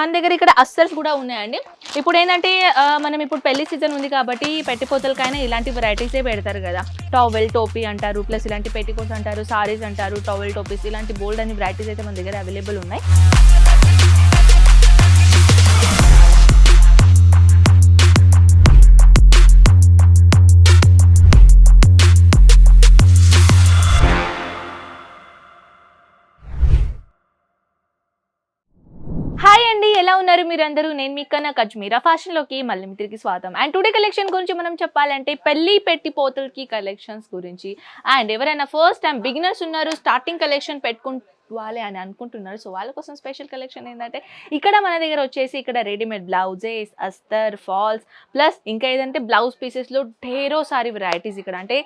మన దగ్గర ఇక్కడ అస్తర్స్ కూడా ఉన్నాయండి. ఇప్పుడు ఏంటంటే మనం ఇప్పుడు పెళ్లి సీజన్ ఉంది కాబట్టి పెట్టిపోతలకైనా ఇలాంటి వెరైటీసే పెడతారు కదా. టవల్ టోపీ అంటారు, ప్లస్ ఇలాంటి పెట్టికోట్స్ అంటారు, సారీస్ అంటారు, టవల్ టోపీస్, ఇలాంటి బోల్డ్ అని వెరైటీస్ అయితే మన దగ్గర అవైలబుల్ ఉన్నాయి. హాయ్ అండి, ఎలా ఉన్నారు మీరందరూ? నేను మీ కన్నా కజ్మీరా ఫ్యాషన్లోకి మళ్ళీ మీ తిరిగి స్వాగతం. అండ్ టుడే కలెక్షన్ గురించి మనం చెప్పాలంటే పెళ్లి పెట్టిపోతలకి కలెక్షన్స్ గురించి. అండ్ ఎవరైనా ఫస్ట్ టైం బిగినర్స్ ఉన్నారు, స్టార్టింగ్ కలెక్షన్ పెట్టుకోవాలి అని అనుకుంటున్నారు, సో వాళ్ళ కోసం స్పెషల్ కలెక్షన్ ఏంటంటే ఇక్కడ మన దగ్గర వచ్చేసి ఇక్కడ రెడీమేడ్ బ్లౌజెస్, అస్తర్, ఫాల్స్, ప్లస్ ఇంకా ఏదంటే బ్లౌజ్ పీసెస్లో ఢేరో సారీ వెరైటీస్ ఇక్కడ అంటే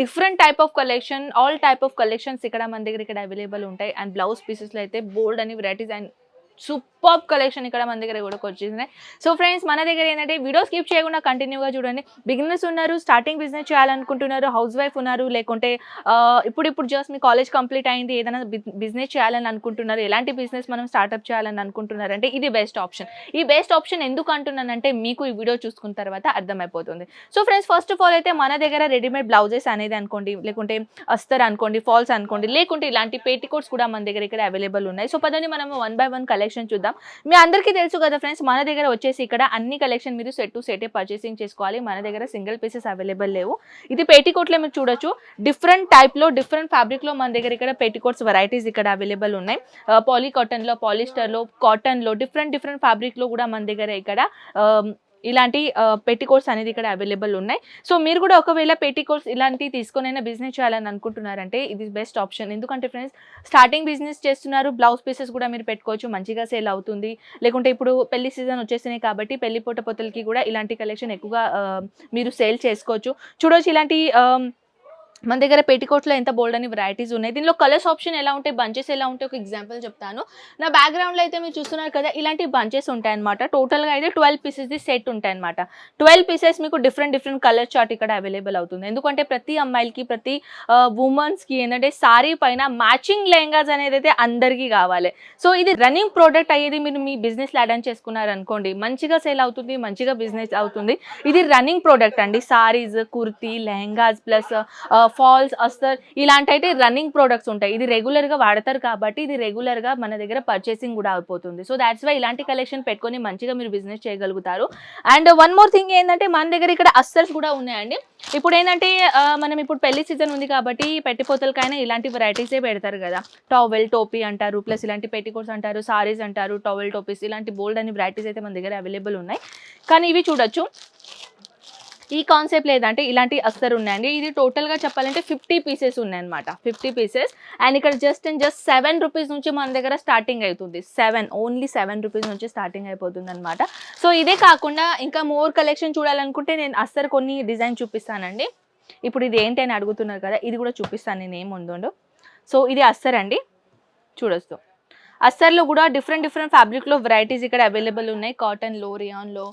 different type of collection, all type of collections ఇక్కడ మన దగ్గర ఇక్కడ అవైలబుల్ ఉంటాయి. అండ్ బ్లౌజ్ పీసెస్లో అయితే బోల్డ్ అని వెరైటీస్ అండ్ సూపర్ కలెక్షన్ ఇక్కడ మన దగ్గర కూడా వచ్చేసినాయి. సో ఫ్రెండ్స్, మన దగ్గర ఏంటంటే వీడియో స్కిప్ చేయకుండా కంటిన్యూగా చూడండి. బిగినర్స్ ఉన్నారు, స్టార్టింగ్ బిజినెస్ చేయాలనుకుంటున్నారు, హౌస్ వైఫ్ ఉన్నారు, లేకుంటే ఇప్పుడు జస్ట్ మీ కాలేజ్ కంప్లీట్ అయింది, ఏదైనా బిజినెస్ చేయాలని అనుకుంటున్నారు, ఎలాంటి బిజినెస్ మనం స్టార్ట్అప్ చేయాలని అనుకుంటున్నారు అంటే ఇది బెస్ట్ ఆప్షన్. ఈ బెస్ట్ ఆప్షన్ ఎందుకు అంటున్నానంటే మీకు ఈ వీడియో చూసుకున్న తర్వాత అర్థమైపోతుంది. So friends, first of all అయితే మన దగ్గర రెడీమేడ్ బ్లౌజెస్ అనేది అనుకోండి, లేకుంటే అస్తర్ అనుకోండి, ఫాల్స్ అనుకోండి, లేకుంటే ఇలాంటి పెట్టికోట్స్ కూడా మన దగ్గర ఇక్కడ అవైలబుల్ ఉన్నాయి. సో పదండి మనం 1 by 1 కలెక్షన్ చూద్దాం. మీ అందరికీ తెలుసు కదా ఫ్రెండ్స్, మన దగ్గర వచ్చేసి ఇక్కడ అన్ని కలెక్షన్ మీరు సెట్ టు సెటే పర్చేసింగ్ చేసుకోవాలి. మన దగ్గర సింగిల్ పీసెస్ అవైలబుల్ లేవు. ఇది పెట్టికోట్లో మీరు చూడొచ్చు, డిఫరెంట్ టైప్లో డిఫరెంట్ ఫ్యాబ్రిక్లో మన దగ్గర ఇక్కడ పెట్టికోట్స్ వెరైటీస్ ఇక్కడ అవైలబుల్ ఉన్నాయి. పాలీ కాటన్లో, పాలిస్టర్లో, కాటన్లో, డిఫరెంట్ ఫ్యాబ్రిక్లో కూడా మన దగ్గర ఇక్కడ ఇలాంటి పెట్టికోట్స్ అనేది ఇక్కడ అవైలబుల్ ఉన్నాయి. సో మీరు కూడా ఒకవేళ పెట్టికోట్స్ ఇలాంటివి తీసుకొనైనా బిజినెస్ చేయాలని అనుకుంటున్నారంటే ఇది బెస్ట్ ఆప్షన్. ఎందుకంటే ఫ్రెండ్స్, స్టార్టింగ్ బిజినెస్ చేస్తున్నారు, బ్లౌజ్ పీసెస్ కూడా మీరు పెట్టుకోవచ్చు, మంచిగా సేల్ అవుతుంది. లేకుంటే ఇప్పుడు పెళ్లి సీజన్ వచ్చేసినాయి కాబట్టి పెళ్లి పొట్టపొత్తలకి కూడా ఇలాంటి కలెక్షన్ ఎక్కువగా మీరు సేల్ చేసుకోవచ్చు. చూడవచ్చు ఇలాంటి మన దగ్గర పెట్టికోట్లో ఎంత బోల్డ్ అని వెరైటీస్ ఉన్నాయి. దీనిలో కలర్స్ ఆప్షన్ ఎలా ఉంటాయి, బంచెస్ ఎలా ఉంటాయి, ఒక ఎగ్జాంపుల్ చెప్తాను. నా బ్యాక్గ్రౌండ్లో అయితే మీరు చూస్తున్నారు కదా, ఇలాంటి బంచెస్ ఉంటాయి అనమాట. టోటల్గా అయితే 12 పీసెస్ది సెట్ ఉంటాయి అనమాట. 12 పీసెస్ మీకు డిఫరెంట్ కలర్ చార్ట్ ఇక్కడ అవైలబుల్ అవుతుంది. ఎందుకంటే ప్రతి అమ్మాయిలకి, ప్రతి ఉమెన్స్కి ఏంటంటే సారీ పైన మ్యాచింగ్ లెహంగాస్ అనేది అయితే అందరికీ కావాలి. సో ఇది రన్నింగ్ ప్రోడక్ట్ అయ్యేది. మీరు మీ బిజినెస్ లాడన్ చేసుకున్నారనుకోండి, మంచిగా సేల్ అవుతుంది, మంచిగా బిజినెస్ అవుతుంది. ఇది రన్నింగ్ ప్రోడక్ట్ అండి. సారీస్, కుర్తీ, లెహంగాస్, ప్లస్ ఫాల్స్, అస్తర్, ఇలాంటి అయితే రన్నింగ్ ప్రోడక్ట్స్ ఉంటాయి. ఇది రెగ్యులర్గా వాడతారు కాబట్టి ఇది రెగ్యులర్గా మన దగ్గర పర్చేసింగ్ కూడా అయిపోతుంది. సో దాట్స్ వై ఇలాంటి కలెక్షన్ పెట్టుకొని మంచిగా మీరు బిజినెస్ చేయగలుగుతారు. అండ్ వన్ మోర్ థింగ్ ఏంటంటే మన దగ్గర ఇక్కడ అస్తర్స్ కూడా ఉన్నాయండి. ఇప్పుడు ఏంటంటే మనం ఇప్పుడు పెళ్లి సీజన్ ఉంది కాబట్టి పెట్టిపోతలకైనా ఇలాంటి వెరైటీసే పెడతారు కదా. టవల్ టోపీ అంటారు, ప్లస్ ఇలాంటి పెట్టికోట్స్ అంటారు, సారీస్ అంటారు, టవల్ టోపీస్, ఇలాంటి బోల్డ్ అని వెరైటీస్ అయితే మన దగ్గర అవైలబుల్ ఉన్నాయి. కానీ ఇవి చూడొచ్చు, ఈ కాన్సెప్ట్ లేదంటే ఇలాంటి అస్తర్ ఉన్నాయండి. ఇది టోటల్గా చెప్పాలంటే 50 పీసెస్ ఉన్నాయన్నమాట, 50 పీసెస్. అండ్ ఇక్కడ జస్ట్ 7 రూపీస్ నుంచి మన దగ్గర స్టార్టింగ్ అవుతుంది. ఓన్లీ 7 రూపీస్ నుంచి స్టార్టింగ్ అయిపోతుంది అనమాట. సో ఇదే కాకుండా ఇంకా మోర్ కలెక్షన్ చూడాలనుకుంటే నేను అస్తర్ కొన్ని డిజైన్ చూపిస్తానండి. ఇప్పుడు ఇది ఏంటి అని అడుగుతున్నారు కదా, ఇది కూడా చూపిస్తాను నేను ఏముందో. సో ఇది అస్తర్ అండి, చూడొచ్చు. అస్తర్లో కూడా డిఫరెంట్ ఫ్యాబ్రిక్లో వెరైటీస్ ఇక్కడ అవైలబుల్ ఉన్నాయి. కాటన్లో, రియాన్లో,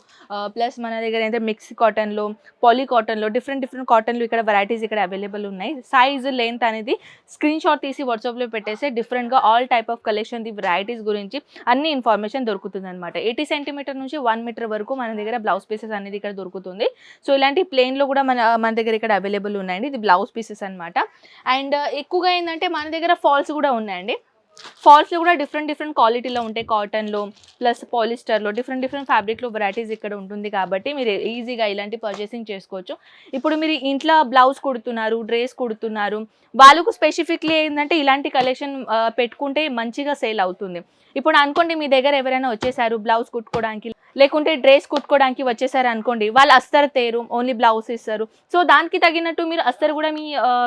ప్లస్ మన దగ్గర అయితే మిక్స్ కాటన్లో, పాలీ కాటన్లో, డిఫరెంట్ కాటన్లో ఇక్కడ వెరైటీస్ ఇక్కడ అవైలబుల్ ఉన్నాయి. సైజ్, లెంత్ అనేది స్క్రీన్ షాట్ తీసి వాట్సాప్లో పెట్టేస్తే డిఫరెంట్గా all type of collection, the varieties గురించి అన్ని ఇన్ఫర్మేషన్ దొరుకుతుంది అనమాట. 80 సెంటీమీటర్ నుంచి 1 మీటర్ వరకు మన దగ్గర బ్లౌజ్ పీసెస్ అనేది ఇక్కడ దొరుకుతుంది. సో ఇలాంటి ప్లెయిన్లో కూడా మన దగ్గర ఇక్కడ అవైలబుల్ ఉన్నాయండి. ఇది బ్లౌజ్ పీసెస్ అనమాట. అండ్ ఎక్కువగా ఏంటంటే మన దగ్గర ఫాల్స్ కూడా ఉన్నాయండి. ఫాల్స్లో కూడా డిఫరెంట్ క్వాలిటీలో ఉంటాయి. కాటన్లో, ప్లస్ పాలిస్టర్లో, డిఫరెంట్ ఫ్యాబ్రిక్లో వెరైటీస్ ఇక్కడ ఉంటుంది కాబట్టి మీరు ఈజీగా ఇలాంటి పర్చేసింగ్ చేసుకోవచ్చు. ఇప్పుడు మీరు ఇంట్లో బ్లౌజ్ కుడుతున్నారు, డ్రెస్ కుడుతున్నారు, వాళ్ళకు స్పెసిఫిక్లీ ఏంటంటే ఇలాంటి కలెక్షన్ పెట్టుకుంటే మంచిగా సేల్ అవుతుంది. ఇప్పుడు అనుకోండి మీ దగ్గర ఎవరైనా వచ్చేసారు బ్లౌజ్ కుట్టుకోవడానికి, లేకుంటే డ్రెస్ కుట్టుకోవడానికి వచ్చేసారు అనుకోండి, వాళ్ళు అస్తర్ తేరు, ఓన్లీ బ్లౌజ్ ఇస్తారు. సో దానికి తగినట్టు మీరు అస్తర్ కూడా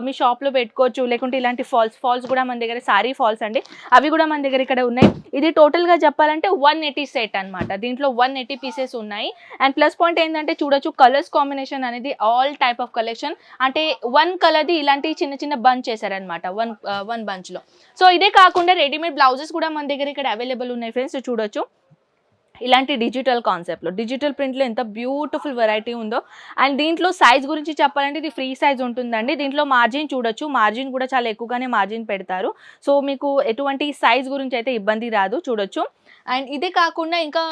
మీ షాప్లో పెట్టుకోవచ్చు. లేకుంటే ఇలాంటి ఫాల్స్ కూడా మన దగ్గర, సారీ ఫాల్స్ అండి, అవి కూడా మన దగ్గర ఇక్కడ ఉన్నాయి. ఇది టోటల్గా చెప్పాలంటే 180 సెట్ అనమాట. దీంట్లో 180 పీసెస్ ఉన్నాయి. అండ్ ప్లస్ పాయింట్ ఏంటంటే చూడొచ్చు, కలర్స్ కాంబినేషన్ అనేది ఆల్ టైప్ ఆఫ్ కలెక్షన్. అంటే 1 కలర్ది ఇలాంటి చిన్న బంచ్ చేశారనమాట, వన్ బంచ్లో. సో ఇదే కాకుండా రెడీమేడ్ బ్లౌజెస్ కూడా మన దగ్గర ఇక్కడ అవైలబుల్ ఉన్నాయి ఫ్రెండ్స్, చూడొచ్చు. ఇలాంటి డిజిటల్ కాన్సెప్ట్లో, డిజిటల్ ప్రింట్లో ఎంత బ్యూటిఫుల్ వెరైటీ ఉందో. అండ్ దీంట్లో సైజ్ గురించి చెప్పాలంటే ఇది ఫ్రీ సైజ్ ఉంటుందండి. దీంట్లో మార్జిన్ చూడొచ్చు, మార్జిన్ కూడా చాలా ఎక్కువగానే మార్జిన్ పెడతారు. సో మీకు ఎటువంటి సైజ్ గురించి అయితే ఇబ్బంది రాదు, చూడొచ్చు. అండ్ ఇదే కాకుండా ఇంకా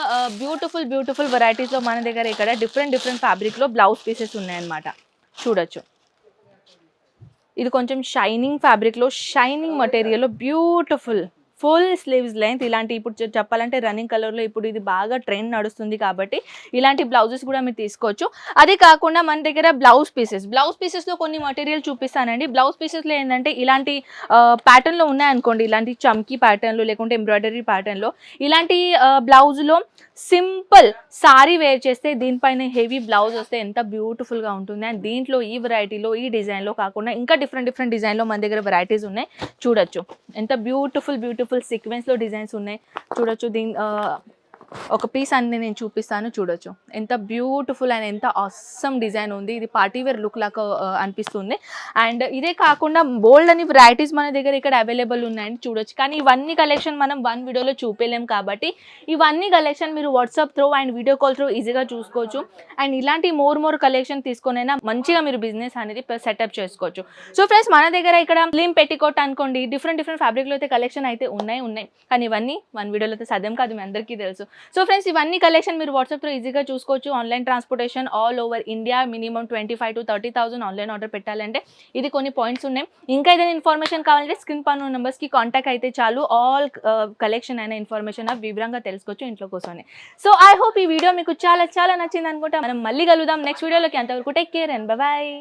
బ్యూటిఫుల్ వెరైటీస్లో మన దగ్గర ఇక్కడ డిఫరెంట్ ఫ్యాబ్రిక్లో బ్లౌజ్ పీసెస్ ఉన్నాయన్నమాట. చూడొచ్చు, ఇది కొంచెం షైనింగ్ ఫ్యాబ్రిక్లో షైనింగ్ మటీరియల్లో బ్యూటిఫుల్ ఫుల్ స్లీవ్స్ లెంత్. ఇలాంటి ఇప్పుడు చెప్పాలంటే రన్నింగ్ కలర్లో ఇప్పుడు ఇది బాగా ట్రెండ్ నడుస్తుంది కాబట్టి ఇలాంటి బ్లౌజెస్ కూడా మీరు తీసుకోవచ్చు. అదే కాకుండా మన దగ్గర బ్లౌజ్ పీసెస్లో కొన్ని మటీరియల్ చూపిస్తానండి. బ్లౌజ్ పీసెస్లో ఏంటంటే ఇలాంటి ప్యాటర్న్లో ఉన్నాయనుకోండి, ఇలాంటి చమ్కీ ప్యాటర్న్లో లేకుంటే ఎంబ్రాయిడరీ ప్యాటర్న్లో, ఇలాంటి బ్లౌజ్లో సింపుల్ సారీ వేర్ చేస్తే దీనిపైన హెవీ బ్లౌజ్ వస్తే ఎంత బ్యూటిఫుల్గా ఉంటుంది. అండ్ దీంట్లో ఈ వెరైటీలో ఈ డిజైన్లో కాకుండా ఇంకా డిఫరెంట్ డిజైన్లో మన దగ్గర వెరైటీస్ ఉన్నాయి. చూడొచ్చు ఎంత బ్యూటిఫుల్ సీక్వెన్స్లో డిజైన్స్ ఉన్నాయి. చూడొచ్చు, ఒక పీస్ అన్ని నేను చూపిస్తాను. చూడొచ్చు ఎంత బ్యూటిఫుల్ అండ్ ఎంత ఆసమ్ డిజైన్ ఉంది. ఇది పార్టీ వేర్ లుక్ లాగా అనిపిస్తుంది. అండ్ ఇదే కాకుండా బోల్డ్ అని వెరైటీస్ మన దగ్గర ఇక్కడ అవైలబుల్ ఉన్నాయండి. చూడొచ్చు, కానీ ఇవన్నీ కలెక్షన్ మనం వన్ వీడియోలో చూపలేం కాబట్టి ఇవన్నీ కలెక్షన్ మీరు WhatsApp through and video call through ఈజీగా చూసుకోవచ్చు. అండ్ ఇలాంటి మోర్ కలెక్షన్ తీసుకొనైనా మంచిగా మీరు బిజినెస్ అనేది సెటప్ చేసుకోవచ్చు. సో ఫ్రెండ్స్, మన దగ్గర ఇక్కడ స్లిమ్ పెట్టికోట్ అనుకోండి, డిఫరెంట్ ఫ్యాబ్రిక్లో అయితే కలెక్షన్ అయితే ఉన్నాయి. కానీ ఇవన్నీ వన్ వీడియోలో అయితే సాధ్యం కాదు, మీ అందరికీ తెలుసు. సో ఫ్రెండ్స్, ఇవన్నీ కలెక్షన్ మీరు వాట్సాప్లో ఈజీగా చూసుకోవచ్చు. Online transportation all over India, minimum 25,000 to 30,000 online order పెట్టాలంటే ఇది కొన్ని పాయింట్స్ ఉన్నాయి. ఇంకా ఏదైనా ఇన్ఫర్మేషన్ కావాలంటే స్క్రీన్ పైన ఉన్న నెంబర్స్కి కాంటాక్ట్ అయితే చాలు. ఆల్ కలెక్షన్ అయిన ఇన్ఫర్మేషన్ వివరంగా తెలుసుకోవచ్చు ఇంట్లో కోసమే. సో ఐ హోప్ ఈ వీడియో మీకు చాలా నచ్చింది అనుకుంటా. మనం మళ్ళీ కలుద్దాం నెక్స్ట్ వీడియోలోకి. అంతవరకు టేక్ కేర్ అండ్ బాయ్.